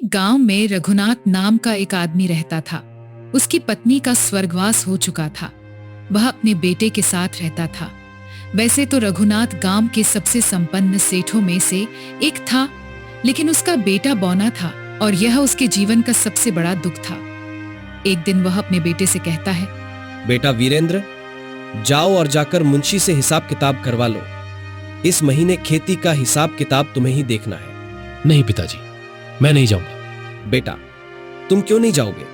गांव में रघुनाथ नाम का एक आदमी रहता था। उसकी पत्नी का स्वर्गवास हो चुका था। वह अपने बेटे के साथ रहता था। वैसे तो रघुनाथ गांव के सबसे संपन्न सेठों में से एक था, लेकिन उसका बेटा बौना था और यह उसके जीवन का सबसे बड़ा दुख था। एक दिन वह अपने बेटे से कहता है, बेटा वीरेंद्र, जाओ और जाकर मुंशी से हिसाब किताब करवा लो। इस महीने खेती का हिसाब किताब तुम्हें ही देखना है। नहीं पिताजी, मैं नहीं जाऊंगा। बेटा, तुम क्यों नहीं जाओगे?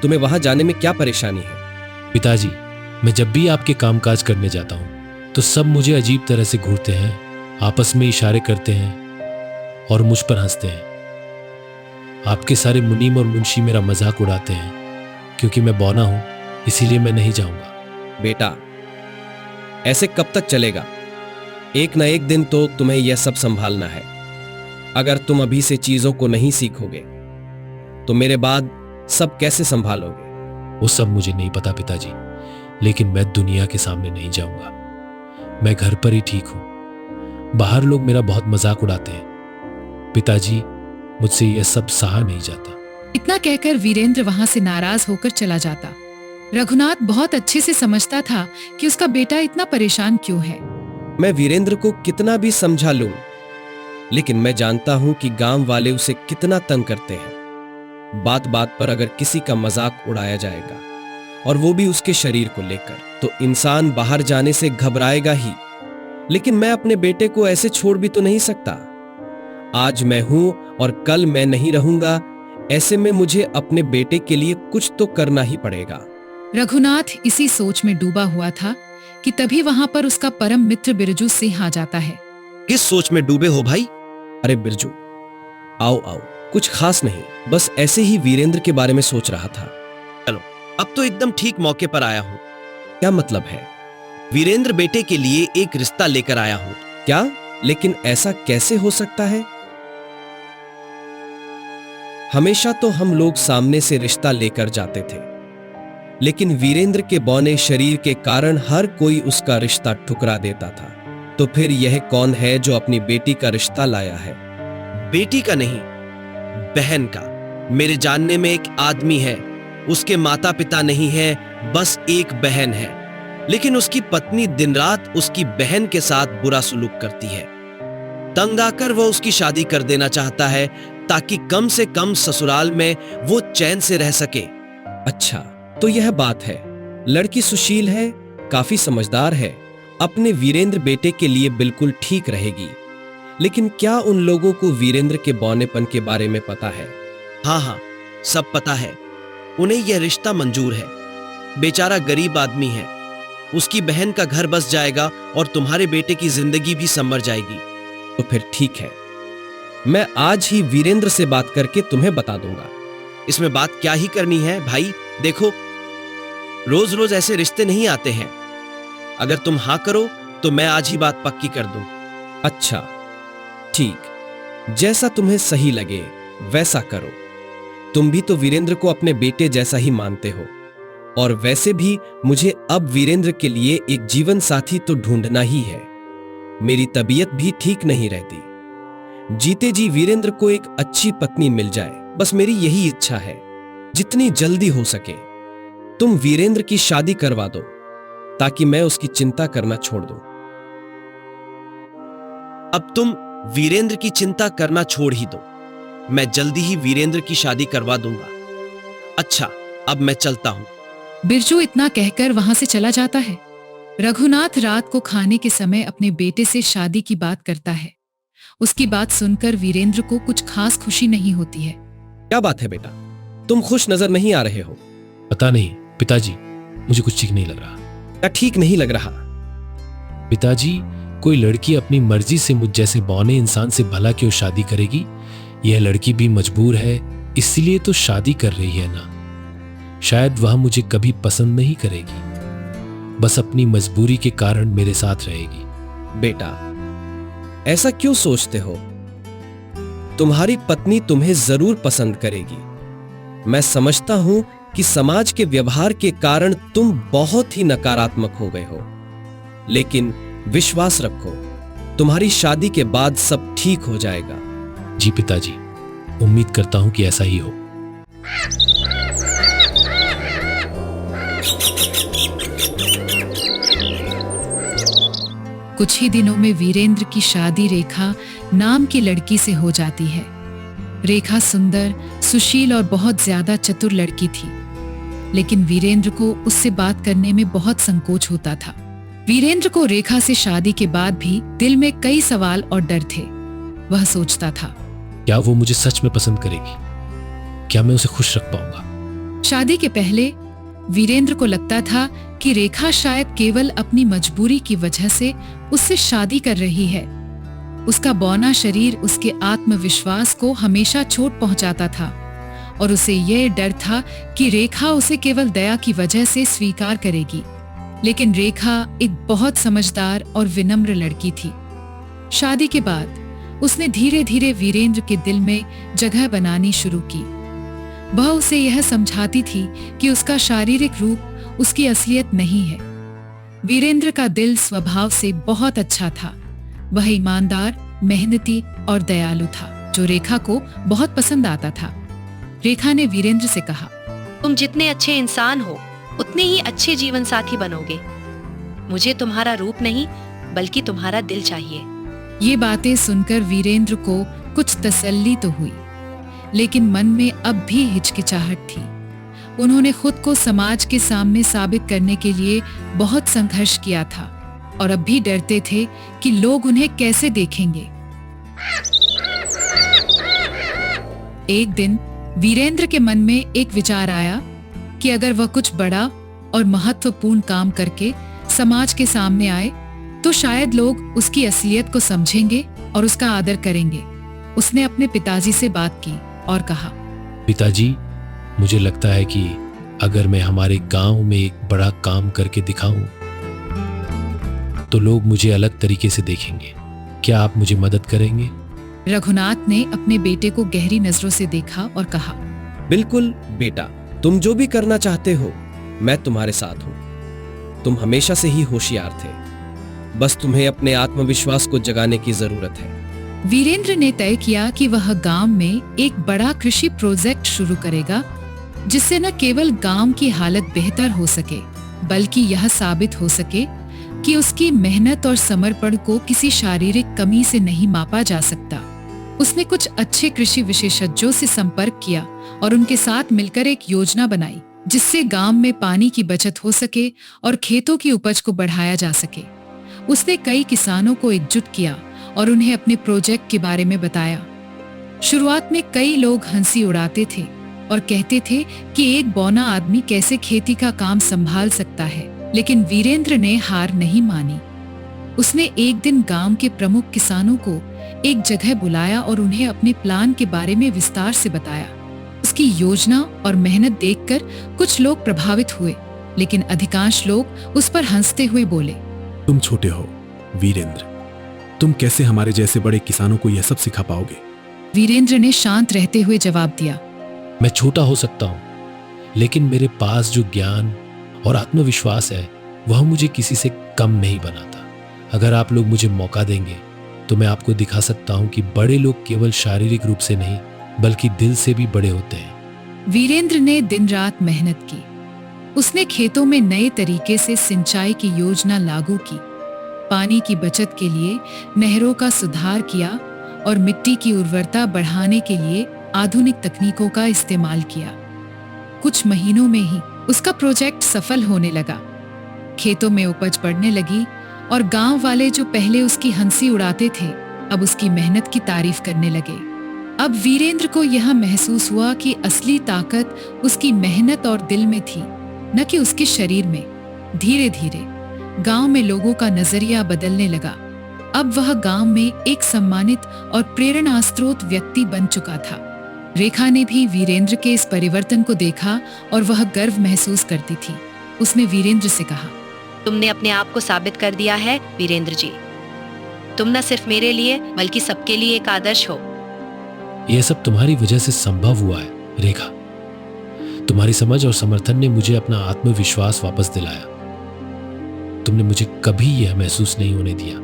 तुम्हें वहां जाने में क्या परेशानी है? पिताजी, मैं जब भी आपके कामकाज करने जाता हूं तो सब मुझे अजीब तरह से घूरते हैं, आपस में इशारे करते हैं और मुझ पर हंसते हैं। आपके सारे मुनीम और मुंशी मेरा मजाक उड़ाते हैं। क्योंकि मैं बौना हूं, इसीलिए मैं नहीं जाऊंगा। बेटा, ऐसे कब तक चलेगा? एक ना एक दिन तो तुम्हें यह सब संभालना है। अगर तुम अभी से चीजों को नहीं सीखोगे तो मेरे बाद सब कैसे संभालोगे? वो सब मुझे नहीं पता पिताजी, लेकिन मैं दुनिया के सामने नहीं जाऊंगा। मैं घर पर ही ठीक हूं। बाहर लोग मेरा बहुत मजाक उड़ाते हैं। पिताजी, मुझसे यह सब सहा नहीं जाता। इतना कहकर वीरेंद्र वहां से नाराज होकर चला जाता। रघुनाथ बहुत अच्छे से समझता था कि उसका बेटा इतना परेशान क्यों है। मैं वीरेंद्र को कितना भी समझा लूं, लेकिन मैं जानता हूं कि गांव वाले उसे कितना तंग करते हैं। बात बात पर अगर किसी का मजाक उड़ाया जाएगा, और वो भी उसके शरीर को लेकर, तो इंसान बाहर जाने से घबराएगा ही। लेकिन मैं अपने बेटे को ऐसे छोड़ भी तो नहीं सकता। आज मैं हूं और कल मैं नहीं रहूंगा। ऐसे में मुझे अपने बेटे के लिए कुछ तो करना ही पड़ेगा। रघुनाथ इसी सोच में डूबा हुआ था कि तभी वहां पर उसका परम मित्र बिरजू सिंह आ जाता है। किस सोच में डूबे हो भाई? अरे बिरजू, आओ आओ। कुछ खास नहीं, बस ऐसे ही वीरेंद्र के बारे में सोच रहा था। चलो, अब तो एकदम ठीक मौके पर आया हूं। क्या मतलब है? वीरेंद्र बेटे के लिए एक रिश्ता लेकर आया हूं। क्या? लेकिन ऐसा कैसे हो सकता है? हमेशा तो हम लोग सामने से रिश्ता लेकर जाते थे, लेकिन वीरेंद्र के बौने शरीर के कारण हर कोई उसका रिश्ता ठुकरा देता था। तो फिर यह कौन है जो अपनी बेटी का रिश्ता लाया है? बेटी का नहीं, बहन का। मेरे जानने में एक आदमी है, उसके माता पिता नहीं है, बस एक बहन है। लेकिन उसकी पत्नी दिन रात उसकी बहन के साथ बुरा सलूक करती है। तंग आकर वो उसकी शादी कर देना चाहता है, ताकि कम से कम ससुराल में वो चैन से रह सके। अच्छा, तो यह बात है। लड़की सुशील है, काफी समझदार है, अपने वीरेंद्र बेटे के लिए बिल्कुल ठीक रहेगी। लेकिन क्या उन लोगों को वीरेंद्र के बौनेपन के बारे में पता है? हाँ, सब पता है। उन्हें यह रिश्ता मंजूर है। बेचारा गरीब आदमी है। उसकी बहन का घर बस जाएगा और तुम्हारे बेटे की जिंदगी भी संवर जाएगी। तो फिर ठीक है, मैं आज ही वीरेंद्र से बात करके तुम्हें बता दूंगा। इसमें बात क्या ही करनी है भाई? देखो, रोज रोज ऐसे रिश्ते नहीं आते हैं। अगर तुम हां करो तो मैं आज ही बात पक्की कर दूं। अच्छा ठीक, जैसा तुम्हें सही लगे वैसा करो। तुम भी तो वीरेंद्र को अपने बेटे जैसा ही मानते हो, और वैसे भी मुझे अब वीरेंद्र के लिए एक जीवन साथी तो ढूंढना ही है। मेरी तबीयत भी ठीक नहीं रहती। जीते जी वीरेंद्र को एक अच्छी पत्नी मिल जाए, बस मेरी यही इच्छा है। जितनी जल्दी हो सके तुम वीरेंद्र की शादी करवा दो, ताकि मैं उसकी चिंता करना छोड़ दूं। अब तुम वीरेंद्र की चिंता करना छोड़ ही दो। मैं जल्दी ही वीरेंद्र की शादी करवा दूंगा। अच्छा, अब मैं चलता हूं। बिरजू इतना कहकर वहां से चला जाता है। रघुनाथ रात को खाने के समय अपने बेटे से शादी की बात करता है। उसकी बात सुनकर वीरेंद्र को कुछ खास खुशी नहीं होती है। क्या बात है बेटा, तुम खुश नजर नहीं आ रहे हो? पता नहीं पिताजी, मुझे कुछ ठीक नहीं लग रहा। क्या ठीक नहीं लग रहा? पिताजी, कोई लड़की अपनी मर्जी से मुझ जैसे बौने इंसान से भला क्यों शादी करेगी? यह लड़की भी मजबूर है, इसलिए तो शादी कर रही है ना। शायद वह मुझे कभी पसंद नहीं करेगी, बस अपनी मजबूरी के कारण मेरे साथ रहेगी। बेटा, ऐसा क्यों सोचते हो? तुम्हारी पत्नी तुम्हें जरूर पसंद करेगी। मैं समझता हूं कि समाज के व्यवहार के कारण तुम बहुत ही नकारात्मक हो गए हो, लेकिन विश्वास रखो, तुम्हारी शादी के बाद सब ठीक हो जाएगा। जी पिताजी, उम्मीद करता हूं कि ऐसा ही हो। कुछ ही दिनों में वीरेंद्र की शादी रेखा नाम की लड़की से हो जाती है। रेखा सुंदर, सुशील और बहुत ज्यादा चतुर लड़की थी, लेकिन वीरेंद्र को उससे बात करने में बहुत संकोच होता था। वीरेंद्र को रेखा से शादी के बाद भी दिल में कई सवाल और डर थे। वह सोचता था, क्या वो मुझे सच में पसंद करेगी? क्या मैं उसे खुश रख पाऊंगा? शादी के पहले वीरेंद्र को लगता था कि रेखा शायद केवल अपनी मजबूरी की वजह से उससे शादी कर रही है। उसका बौना शरीर उसके आत्मविश्वास को हमेशा चोट पहुंचाता था और उसे यह डर था कि रेखा उसे केवल दया की वजह से स्वीकार करेगी। लेकिन रेखा एक बहुत समझदार और विनम्र लड़की थी। शादी के बाद उसने धीरे धीरे वीरेंद्र के दिल में जगह बनानी शुरू की। वह उसे यह समझाती थी कि उसका शारीरिक रूप उसकी असलियत नहीं है। वीरेंद्र का दिल स्वभाव से बहुत अच्छा था। वह ईमानदार, मेहनती और दयालु था, जो रेखा को बहुत पसंद आता था। रेखा ने वीरेंद्र से कहा, तुम जितने अच्छे इंसान हो उतने ही अच्छे जीवन साथी बनोगे। मुझे तुम्हारा रूप नहीं बल्कि तुम्हारा दिल चाहिए। ये बातें सुनकर वीरेंद्र को कुछ तसल्ली तो हुई, लेकिन मन में अब भी हिचकिचाहट थी। उन्होंने खुद को समाज के सामने साबित करने के लिए बहुत संघर्ष किया था और अब भी डरते थे कि लोग उन्हें कैसे देखेंगे। एक दिन वीरेंद्र के मन में एक विचार आया कि अगर वह कुछ बड़ा और महत्वपूर्ण काम करके समाज के सामने आए तो शायद लोग उसकी असलियत को समझेंगे और उसका आदर करेंगे। उसने अपने पिताजी से बात की और कहा, पिताजी, मुझे लगता है कि अगर मैं हमारे गांव में एक बड़ा काम करके दिखाऊं तो लोग मुझे अलग तरीके से देखेंगे। क्या आप मुझे मदद करेंगे? रघुनाथ ने अपने बेटे को गहरी नजरों से देखा और कहा, बिल्कुल बेटा, तुम जो भी करना चाहते हो मैं तुम्हारे साथ हूं। तुम हमेशा से ही होशियार थे, बस तुम्हें अपने आत्मविश्वास को जगाने की जरूरत है। वीरेंद्र ने तय किया कि वह गांव में एक बड़ा कृषि प्रोजेक्ट शुरू करेगा, जिससे न केवल गांव की हालत बेहतर हो सके बल्कि यह साबित हो सके कि उसकी मेहनत और समर्पण को किसी शारीरिक कमी से नहीं मापा जा सकता। उसने कुछ अच्छे कृषि विशेषज्ञों से संपर्क किया और उनके साथ मिलकर एक योजना बनाई, जिससे गांव में पानी की बचत हो सके और खेतों की उपज को बढ़ाया जा सके। उसने कई किसानों को एकजुट किया और उन्हें अपने प्रोजेक्ट के बारे में बताया। शुरुआत में कई लोग हंसी उड़ाते थे और कहते थे कि एक बौना आदमी कैसे खेती का काम संभाल सकता है, लेकिन वीरेंद्र ने हार नहीं मानी। उसने एक दिन गांव के प्रमुख किसानों को एक जगह बुलाया और उन्हें अपने प्लान के बारे में विस्तार से बताया। उसकी योजना और मेहनत देखकर कुछ लोग प्रभावित हुए, लेकिन अधिकांश लोग उस पर हंसते हुए बोले, तुम छोटे हो वीरेंद्र, तुम कैसे हमारे जैसे बड़े किसानों को यह सब सिखा पाओगे? वीरेंद्र ने शांत रहते हुए जवाब दिया, मैं छोटा हो सकता हूं, लेकिन मेरे पास जो ज्ञान और आत्मविश्वास है वह मुझे किसी से कम नहीं बनाता। अगर आप लोग मुझे मौका देंगे तो मैं आपको दिखा सकता हूं कि बड़े लोग केवल शारीरिक रूप से नहीं बल्कि दिल से भी बड़े होते हैं। वीरेंद्र ने दिन रात मेहनत की। उसने खेतों में नए तरीके से सिंचाई की योजना लागू की, पानी की बचत के लिए नहरों का सुधार किया और मिट्टी की उर्वरता बढ़ाने के लिए आधुनिक तकनीकों का इस्तेमाल किया। कुछ महीनों में ही उसका प्रोजेक्ट सफल होने लगा। खेतों में उपज बढ़ने लगी और गांव वाले जो पहले उसकी हंसी उड़ाते थे अब उसकी मेहनत की तारीफ करने लगे। अब वीरेंद्र को यह महसूस हुआ कि असली ताकत उसकी मेहनत और दिल में थी, न कि उसके शरीर में। धीरे धीरे गांव में लोगों का नजरिया बदलने लगा। अब वह गांव में एक सम्मानित और प्रेरणा स्रोत व्यक्ति बन चुका था। रेखा ने भी वीरेंद्र के इस परिवर्तन को देखा और वह गर्व महसूस करती थी। उसने वीरेंद्र से कहा, तुमने अपने आप को साबित कर दिया है वीरेंद्र जी। तुम न सिर्फ मेरे लिए बल्कि सबके लिए एक आदर्श हो। यह सब तुम्हारी वजह से संभव हुआ है रेखा। तुम्हारी समझ और समर्थन ने मुझे अपना आत्मविश्वास वापस दिलाया। तुमने मुझे कभी यह महसूस नहीं होने दिया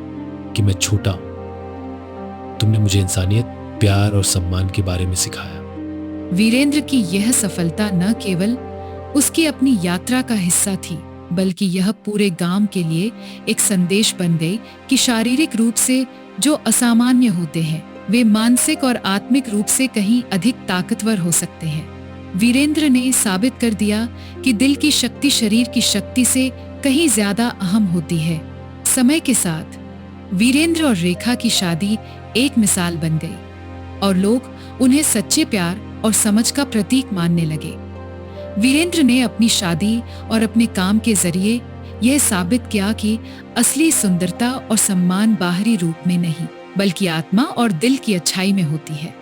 कि मैं छोटा हूं। तुमने मुझे इंसानियत, प्यार और सम्मान के बारे में सिखाया। वीरेंद्र की यह सफलता न केवल उसकी अपनी यात्रा का हिस्सा थी, बल्कि यह पूरे गांव के लिए एक संदेश बन गई कि शारीरिक रूप से जो असामान्य होते हैं वे मानसिक और आत्मिक रूप से कहीं अधिक ताकतवर हो सकते हैं। वीरेंद्र ने साबित कर दिया कि दिल की शक्ति शरीर की शक्ति से कहीं ज्यादा अहम होती है। समय के साथ वीरेंद्र और रेखा की शादी एक मिसाल बन गई और लोग उन्हें सच्चे प्यार और समझ का प्रतीक मानने लगे। वीरेंद्र ने अपनी शादी और अपने काम के जरिए यह साबित किया कि असली सुंदरता और सम्मान बाहरी रूप में नहीं, बल्कि आत्मा और दिल की अच्छाई में होती है।